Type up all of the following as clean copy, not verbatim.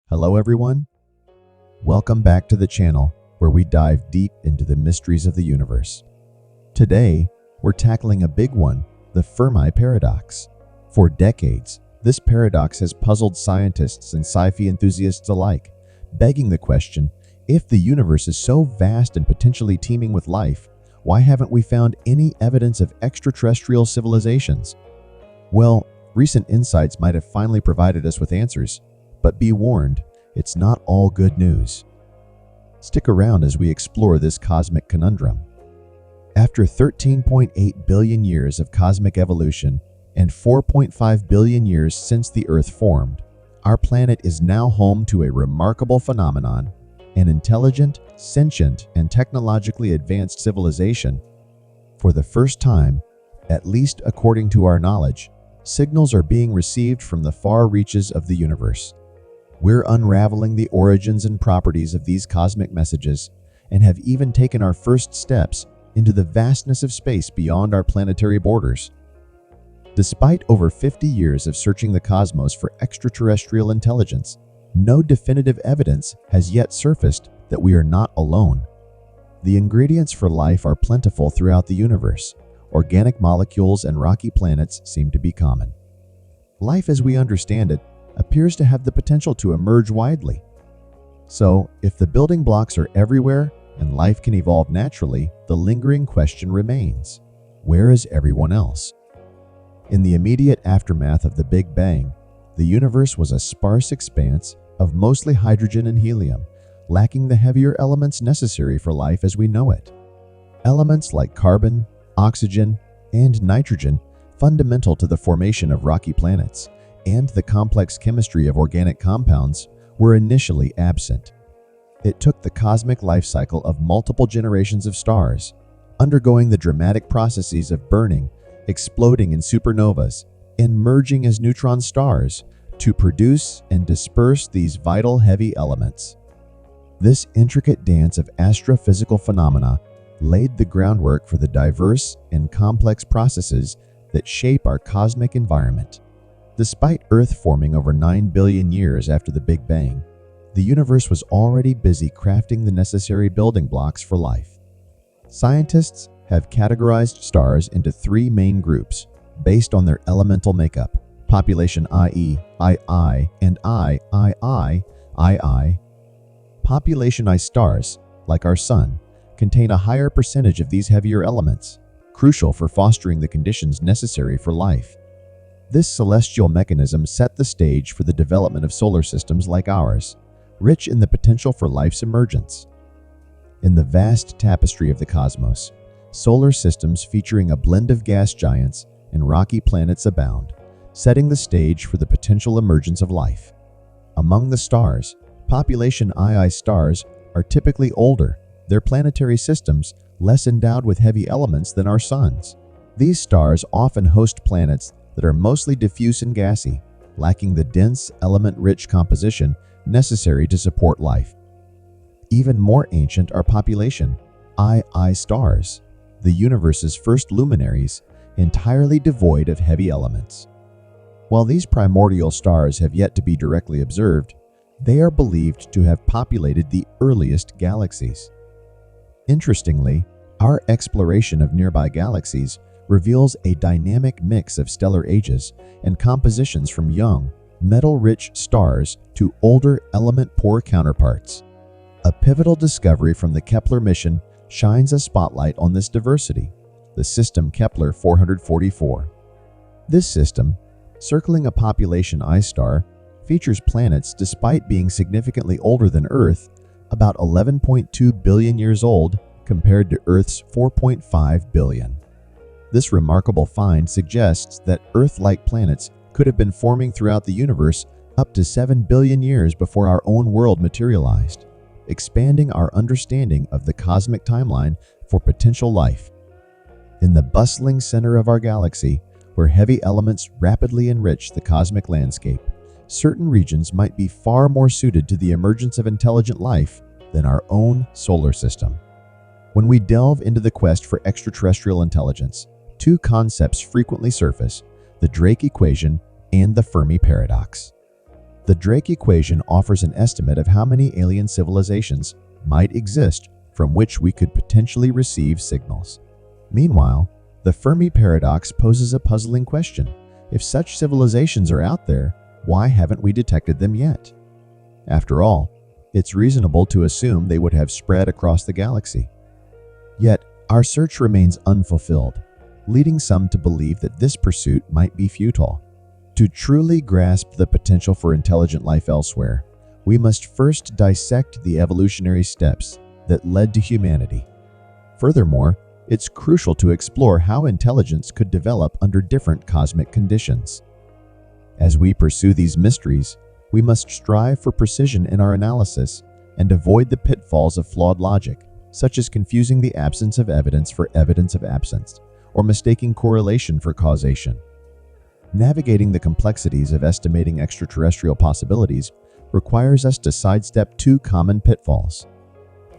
Hello everyone, welcome back to the channel where we dive deep into the mysteries of the universe. Today, we're tackling a big one, the Fermi paradox. For decades, this paradox has puzzled scientists and sci-fi enthusiasts alike, begging the question, if the universe is so vast and potentially teeming with life, why haven't we found any evidence of extraterrestrial civilizations? Well, recent insights might have finally provided us with answers. But be warned, it's not all good news. Stick around as we explore this cosmic conundrum. After 13.8 billion years of cosmic evolution and 4.5 billion years since the Earth formed, our planet is now home to a remarkable phenomenon, an intelligent, sentient, and technologically advanced civilization. For the first time, at least according to our knowledge, signals are being received from the far reaches of the universe. We're unraveling the origins and properties of these cosmic messages and have even taken our first steps into the vastness of space beyond our planetary borders. Despite over 50 years of searching the cosmos for extraterrestrial intelligence, no definitive evidence has yet surfaced that we are not alone. The ingredients for life are plentiful throughout the universe. Organic molecules and rocky planets seem to be common. Life as we understand it appears to have the potential to emerge widely. So, if the building blocks are everywhere and life can evolve naturally, the lingering question remains: where is everyone else? In the immediate aftermath of the Big Bang, the universe was a sparse expanse of mostly hydrogen and helium, lacking the heavier elements necessary for life as we know it. Elements like carbon, oxygen, and nitrogen, fundamental to the formation of rocky planets, and the complex chemistry of organic compounds, were initially absent. It took the cosmic life cycle of multiple generations of stars, undergoing the dramatic processes of burning, exploding in supernovas, and merging as neutron stars, to produce and disperse these vital heavy elements. This intricate dance of astrophysical phenomena laid the groundwork for the diverse and complex processes that shape our cosmic environment. Despite Earth forming over 9 billion years after the Big Bang, the universe was already busy crafting the necessary building blocks for life. Scientists have categorized stars into three main groups based on their elemental makeup: population IE, II, and III. Population I stars, like our Sun, contain a higher percentage of these heavier elements, crucial for fostering the conditions necessary for life. This celestial mechanism set the stage for the development of solar systems like ours, rich in the potential for life's emergence. In the vast tapestry of the cosmos, solar systems featuring a blend of gas giants and rocky planets abound, setting the stage for the potential emergence of life. Among the stars, population II stars are typically older, their planetary systems less endowed with heavy elements than our suns. These stars often host planets that are mostly diffuse and gassy, lacking the dense, element-rich composition necessary to support life. Even more ancient are population II stars, the universe's first luminaries, entirely devoid of heavy elements. While these primordial stars have yet to be directly observed, they are believed to have populated the earliest galaxies. Interestingly, our exploration of nearby galaxies reveals a dynamic mix of stellar ages and compositions from young, metal-rich stars to older, element-poor counterparts. A pivotal discovery from the Kepler mission shines a spotlight on this diversity: the system Kepler 444. This system, circling a population I star, features planets despite being significantly older than Earth, about 11.2 billion years old compared to Earth's 4.5 billion. This remarkable find suggests that Earth-like planets could have been forming throughout the universe up to 7 billion years before our own world materialized, expanding our understanding of the cosmic timeline for potential life. In the bustling center of our galaxy, where heavy elements rapidly enrich the cosmic landscape, certain regions might be far more suited to the emergence of intelligent life than our own solar system. When we delve into the quest for extraterrestrial intelligence, two concepts frequently surface: the Drake equation and the Fermi paradox. The Drake equation offers an estimate of how many alien civilizations might exist from which we could potentially receive signals. Meanwhile, the Fermi paradox poses a puzzling question. If such civilizations are out there, why haven't we detected them yet? After all, it's reasonable to assume they would have spread across the galaxy. Yet, our search remains unfulfilled, leading some to believe that this pursuit might be futile. To truly grasp the potential for intelligent life elsewhere, we must first dissect the evolutionary steps that led to humanity. Furthermore, it's crucial to explore how intelligence could develop under different cosmic conditions. As we pursue these mysteries, we must strive for precision in our analysis and avoid the pitfalls of flawed logic, such as confusing the absence of evidence for evidence of absence, or mistaking correlation for causation. Navigating the complexities of estimating extraterrestrial possibilities requires us to sidestep two common pitfalls.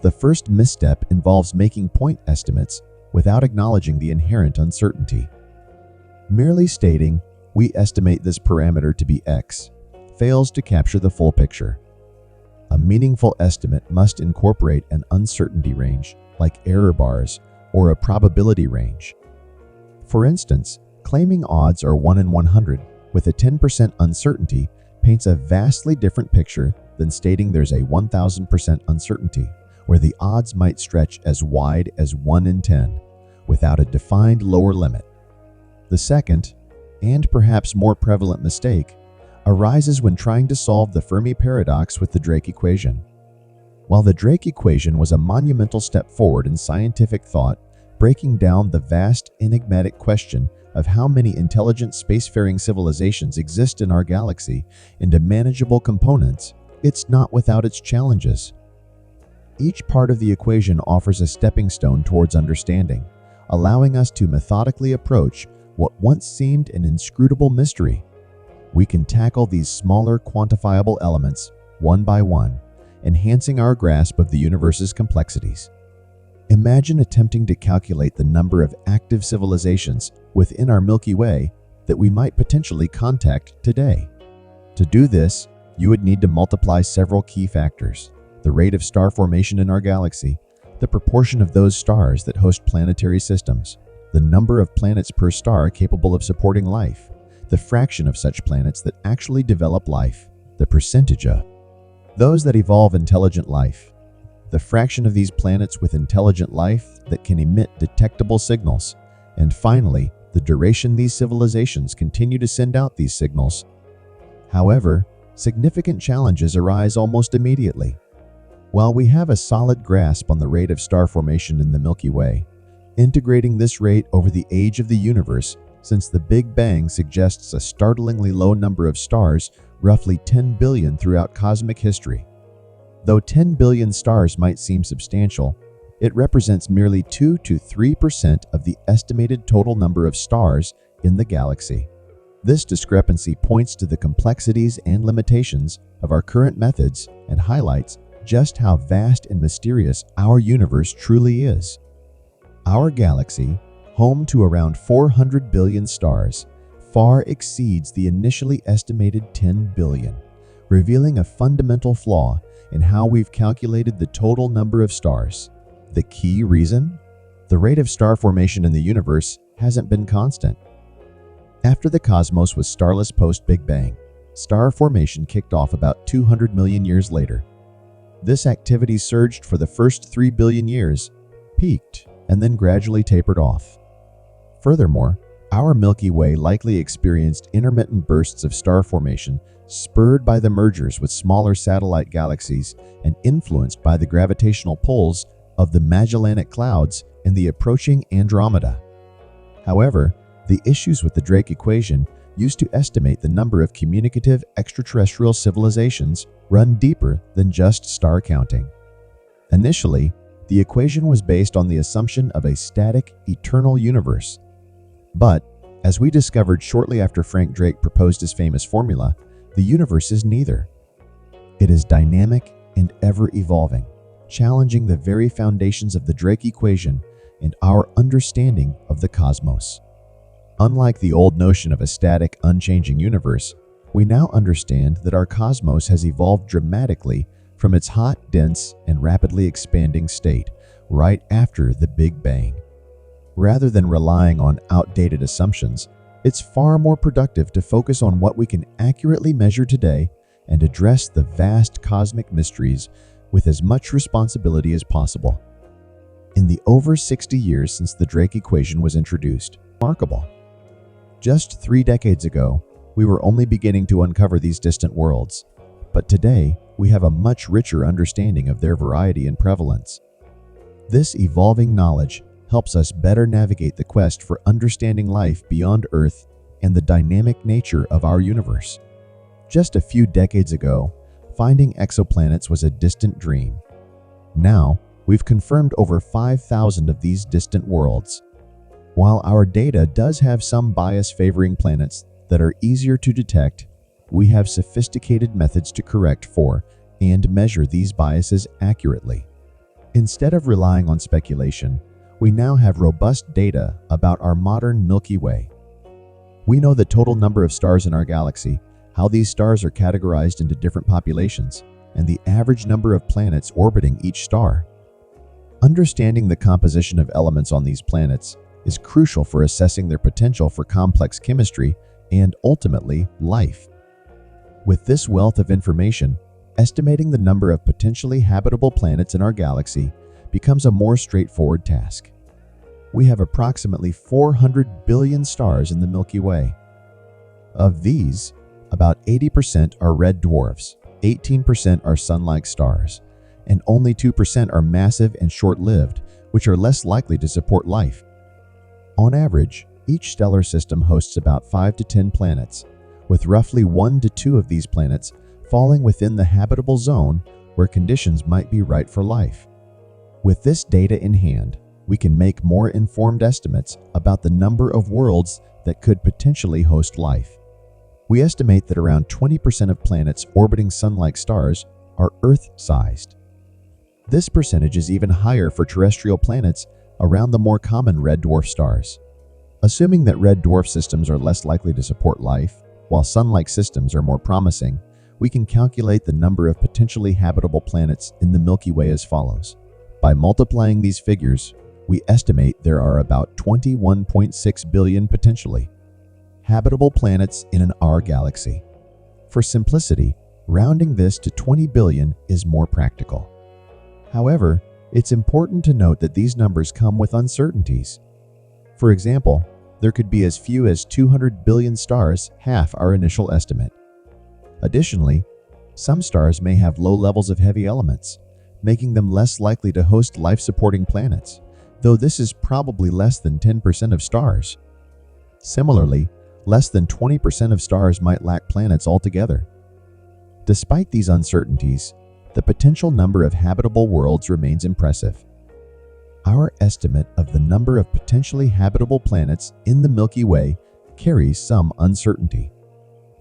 The first misstep involves making point estimates without acknowledging the inherent uncertainty. Merely stating, "We estimate this parameter to be X," fails to capture the full picture. A meaningful estimate must incorporate an uncertainty range, like error bars, or a probability range. For instance, claiming odds are 1 in 100 with a 10% uncertainty paints a vastly different picture than stating there's a 1000% uncertainty, where the odds might stretch as wide as 1 in 10, without a defined lower limit. The second, and perhaps more prevalent mistake, arises when trying to solve the Fermi paradox with the Drake equation. While the Drake equation was a monumental step forward in scientific thought, breaking down the vast, enigmatic question of how many intelligent spacefaring civilizations exist in our galaxy into manageable components, it's not without its challenges. Each part of the equation offers a stepping stone towards understanding, allowing us to methodically approach what once seemed an inscrutable mystery. We can tackle these smaller quantifiable elements one by one, enhancing our grasp of the universe's complexities. Imagine attempting to calculate the number of active civilizations within our Milky Way that we might potentially contact today. To do this, you would need to multiply several key factors: the rate of star formation in our galaxy, the proportion of those stars that host planetary systems, the number of planets per star capable of supporting life, the fraction of such planets that actually develop life, the percentage of those that evolve intelligent life, the fraction of these planets with intelligent life that can emit detectable signals, and finally, the duration these civilizations continue to send out these signals. However, significant challenges arise almost immediately. While we have a solid grasp on the rate of star formation in the Milky Way, integrating this rate over the age of the universe since the Big Bang suggests a startlingly low number of stars, roughly 10 billion throughout cosmic history. Though 10 billion stars might seem substantial, it represents merely 2 to 3% of the estimated total number of stars in the galaxy. This discrepancy points to the complexities and limitations of our current methods and highlights just how vast and mysterious our universe truly is. Our galaxy, home to around 400 billion stars, far exceeds the initially estimated 10 billion, revealing a fundamental flaw in how we've calculated the total number of stars. The key reason? The rate of star formation in the universe hasn't been constant. After the cosmos was starless post-Big Bang, star formation kicked off about 200 million years later. This activity surged for the first 3 billion years, peaked, and then gradually tapered off. Furthermore, our Milky Way likely experienced intermittent bursts of star formation spurred by the mergers with smaller satellite galaxies and influenced by the gravitational pulls of the Magellanic Clouds and the approaching Andromeda. However, the issues with the Drake equation used to estimate the number of communicative extraterrestrial civilizations run deeper than just star counting. Initially, the equation was based on the assumption of a static, eternal universe. But, as we discovered shortly after Frank Drake proposed his famous formula, the universe is neither. It is dynamic and ever-evolving, challenging the very foundations of the Drake equation and our understanding of the cosmos. Unlike the old notion of a static, unchanging universe, We now understand that our cosmos has evolved dramatically from its hot, dense, and rapidly expanding state right after the Big Bang. Rather than relying on outdated assumptions, it's far more productive to focus on what we can accurately measure today and address the vast cosmic mysteries with as much responsibility as possible. In the over 60 years since the Drake equation was introduced, remarkable. Just 3 decades ago, we were only beginning to uncover these distant worlds, but today we have a much richer understanding of their variety and prevalence. This evolving knowledge helps us better navigate the quest for understanding life beyond Earth and the dynamic nature of our universe. Just a few decades ago, finding exoplanets was a distant dream. Now, we've confirmed over 5,000 of these distant worlds. While our data does have some bias favoring planets that are easier to detect, we have sophisticated methods to correct for and measure these biases accurately. Instead of relying on speculation, we now have robust data about our modern Milky Way. We know the total number of stars in our galaxy, how these stars are categorized into different populations, and the average number of planets orbiting each star. Understanding the composition of elements on these planets is crucial for assessing their potential for complex chemistry and ultimately life. With this wealth of information, estimating the number of potentially habitable planets in our galaxy becomes a more straightforward task. We have approximately 400 billion stars in the Milky Way. Of these, about 80% are red dwarfs, 18% are sun-like stars, and only 2% are massive and short-lived, which are less likely to support life. On average, each stellar system hosts about 5 to 10 planets, with roughly 1 to 2 of these planets falling within the habitable zone where conditions might be right for life. With this data in hand, we can make more informed estimates about the number of worlds that could potentially host life. We estimate that around 20% of planets orbiting sun-like stars are Earth-sized. This percentage is even higher for terrestrial planets around the more common red dwarf stars. Assuming that red dwarf systems are less likely to support life, while sun-like systems are more promising, we can calculate the number of potentially habitable planets in the Milky Way as follows. By multiplying these figures, we estimate there are about 21.6 billion potentially habitable planets in our galaxy. For simplicity, rounding this to 20 billion is more practical. However, it's important to note that these numbers come with uncertainties. For example, there could be as few as 200 billion stars, half our initial estimate. Additionally, some stars may have low levels of heavy elements, making them less likely to host life-supporting planets, though this is probably less than 10% of stars. Similarly, less than 20% of stars might lack planets altogether. Despite these uncertainties, the potential number of habitable worlds remains impressive. Our estimate of the number of potentially habitable planets in the Milky Way carries some uncertainty.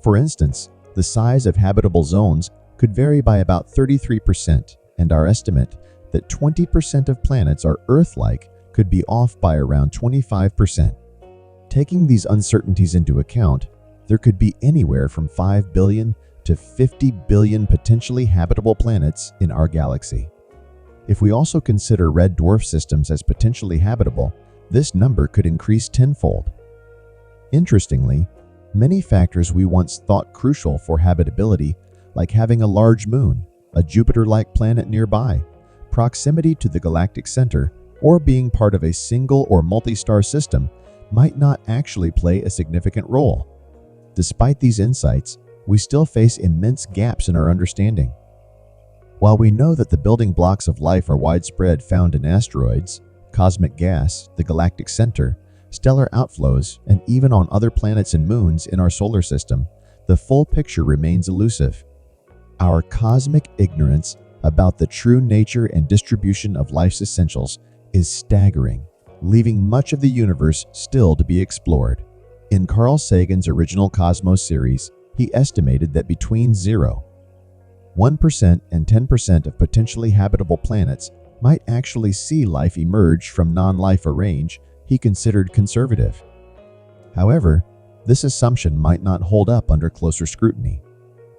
For instance, the size of habitable zones could vary by about 33%, and our estimate that 20% of planets are Earth-like could be off by around 25%. Taking these uncertainties into account, there could be anywhere from 5 billion to 50 billion potentially habitable planets in our galaxy. If we also consider red dwarf systems as potentially habitable, this number could increase tenfold. Interestingly, many factors we once thought crucial for habitability, like having a large moon, a Jupiter-like planet nearby, proximity to the galactic center, or being part of a single or multi-star system, might not actually play a significant role. Despite these insights, we still face immense gaps in our understanding. While we know that the building blocks of life are widespread found in asteroids, cosmic gas, the galactic center, stellar outflows, and even on other planets and moons in our solar system, the full picture remains elusive. Our cosmic ignorance about the true nature and distribution of life's essentials is staggering, leaving much of the universe still to be explored. In Carl Sagan's original Cosmos series, he estimated that between 1% and 10% of potentially habitable planets might actually see life emerge from non-life, a range he considered conservative. However, this assumption might not hold up under closer scrutiny.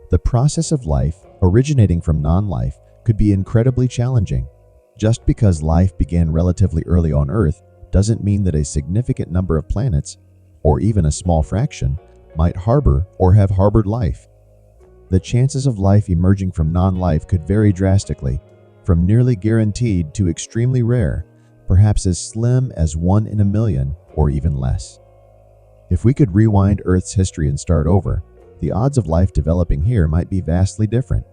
The process of life, originating from non-life, could be incredibly challenging. Just because life began relatively early on Earth doesn't mean that a significant number of planets, or even a small fraction, might harbor or have harbored life. The chances of life emerging from non-life could vary drastically, from nearly guaranteed to extremely rare, perhaps as slim as 1 in a million or even less. If we could rewind Earth's history and start over, the odds of life developing here might be vastly different.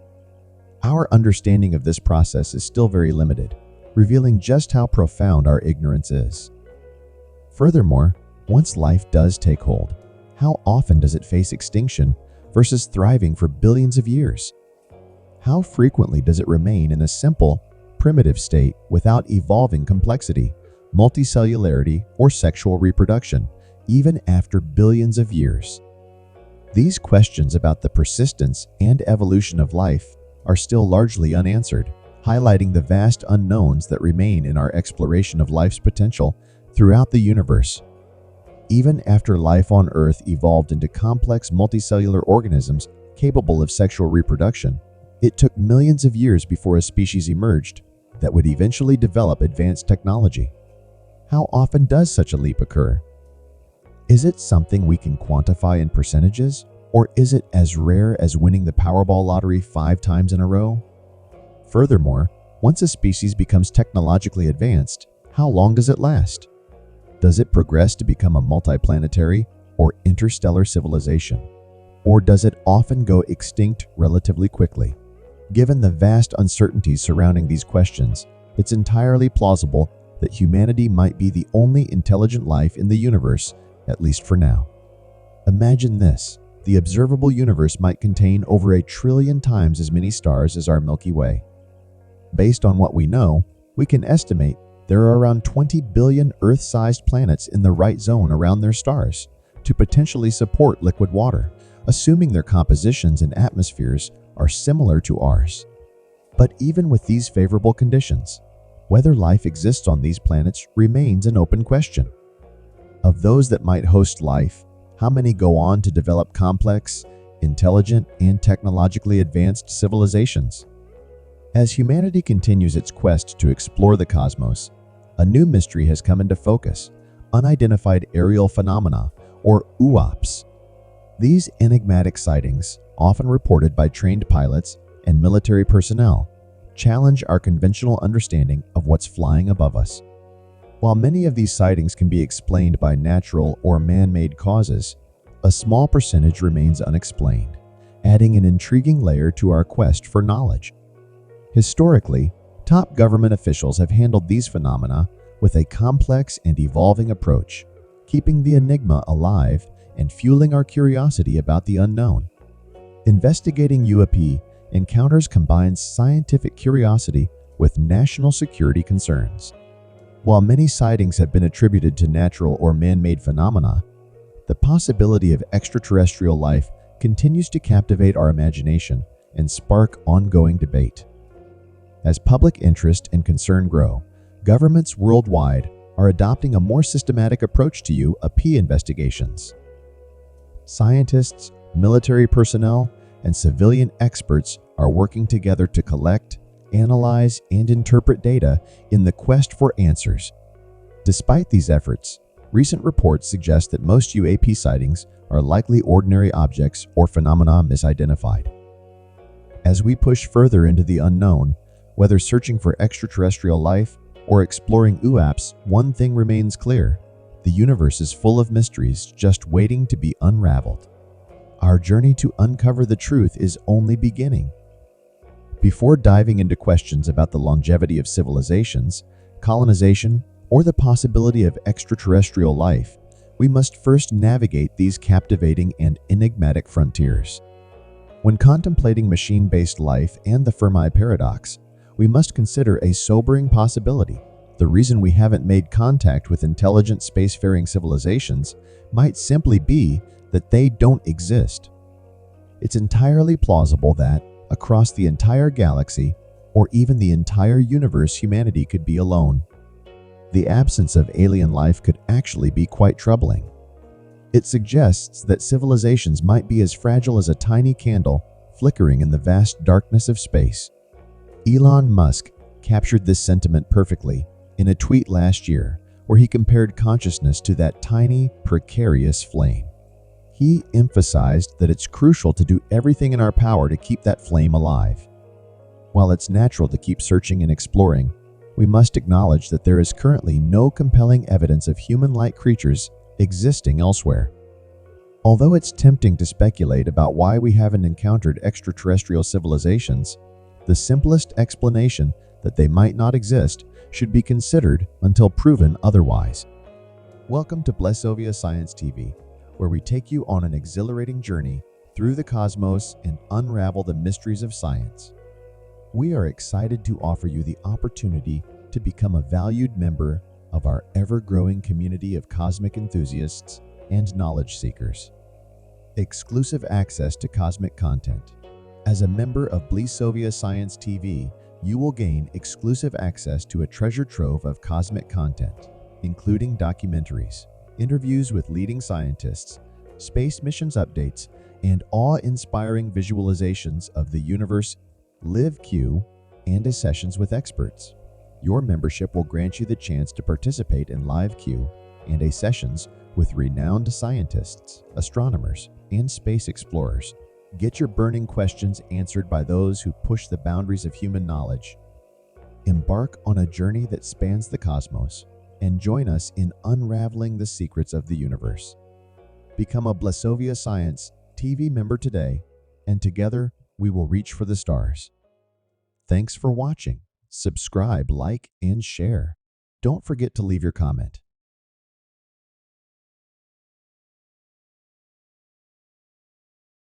Our understanding of this process is still very limited, revealing just how profound our ignorance is. Furthermore, once life does take hold, how often does it face extinction versus thriving for billions of years? How frequently does it remain in a simple, primitive state without evolving complexity, multicellularity, or sexual reproduction, even after billions of years? These questions about the persistence and evolution of life are still largely unanswered, highlighting the vast unknowns that remain in our exploration of life's potential throughout the universe. Even after life on Earth evolved into complex multicellular organisms capable of sexual reproduction, it took millions of years before a species emerged that would eventually develop advanced technology. How often does such a leap occur? Is it something we can quantify in percentages, or is it as rare as winning the Powerball lottery 5 times in a row? Furthermore, once a species becomes technologically advanced, how long does it last? Does it progress to become a multiplanetary or interstellar civilization? Or does it often go extinct relatively quickly? Given the vast uncertainties surrounding these questions, it's entirely plausible that humanity might be the only intelligent life in the universe, at least for now. Imagine this: the observable universe might contain over 1 trillion times as many stars as our Milky Way. Based on what we know, we can estimate there are around 20 billion Earth-sized planets in the right zone around their stars to potentially support liquid water, assuming their compositions and atmospheres are similar to ours. But even with these favorable conditions, whether life exists on these planets remains an open question. Of those that might host life, how many go on to develop complex, intelligent, and technologically advanced civilizations? As humanity continues its quest to explore the cosmos, a new mystery has come into focus: unidentified aerial phenomena, or UAPs. These enigmatic sightings, often reported by trained pilots and military personnel, challenge our conventional understanding of what's flying above us. While many of these sightings can be explained by natural or man-made causes, a small percentage remains unexplained, adding an intriguing layer to our quest for knowledge. Historically, top government officials have handled these phenomena with a complex and evolving approach, keeping the enigma alive and fueling our curiosity about the unknown. Investigating UAP encounters combines scientific curiosity with national security concerns. While many sightings have been attributed to natural or man-made phenomena, the possibility of extraterrestrial life continues to captivate our imagination and spark ongoing debate. As public interest and concern grow, governments worldwide are adopting a more systematic approach to UAP investigations. Scientists, military personnel, and civilian experts are working together to collect, analyze, and interpret data in the quest for answers. Despite these efforts, recent reports suggest that most UAP sightings are likely ordinary objects or phenomena misidentified. As we push further into the unknown, whether searching for extraterrestrial life or exploring UAPs, one thing remains clear: the universe is full of mysteries just waiting to be unraveled. Our journey to uncover the truth is only beginning. Before diving into questions about the longevity of civilizations, colonization, or the possibility of extraterrestrial life, we must first navigate these captivating and enigmatic frontiers. When contemplating machine-based life and the Fermi paradox, we must consider a sobering possibility. The reason we haven't made contact with intelligent spacefaring civilizations might simply be that they don't exist. It's entirely plausible that, across the entire galaxy, or even the entire universe, humanity could be alone. The absence of alien life could actually be quite troubling. It suggests that civilizations might be as fragile as a tiny candle flickering in the vast darkness of space. Elon Musk captured this sentiment perfectly in a tweet last year where he compared consciousness to that tiny, precarious flame. He emphasized that it's crucial to do everything in our power to keep that flame alive. While it's natural to keep searching and exploring, we must acknowledge that there is currently no compelling evidence of human-like creatures existing elsewhere. Although it's tempting to speculate about why we haven't encountered extraterrestrial civilizations, the simplest explanation that they might not exist should be considered until proven otherwise. Welcome to Blessovia Science TV, where we take you on an exhilarating journey through the cosmos and unravel the mysteries of science. We are excited to offer you the opportunity to become a valued member of our ever-growing community of cosmic enthusiasts and knowledge seekers. Exclusive access to cosmic content. As a member of Blessovia Science TV, you will gain exclusive access to a treasure trove of cosmic content, including documentaries, interviews with leading scientists, space missions updates, and awe-inspiring visualizations of the universe, live Q, and sessions with experts. Your membership will grant you the chance to participate in live Q and sessions with renowned scientists, astronomers, and space explorers. Get your burning questions answered by those who push the boundaries of human knowledge. Embark on a journey that spans the cosmos and join us in unraveling the secrets of the universe. Become a Blessovia Science TV member today, and together we will reach for the stars. Thanks for watching. Subscribe, like, and share. Don't forget to leave your comment.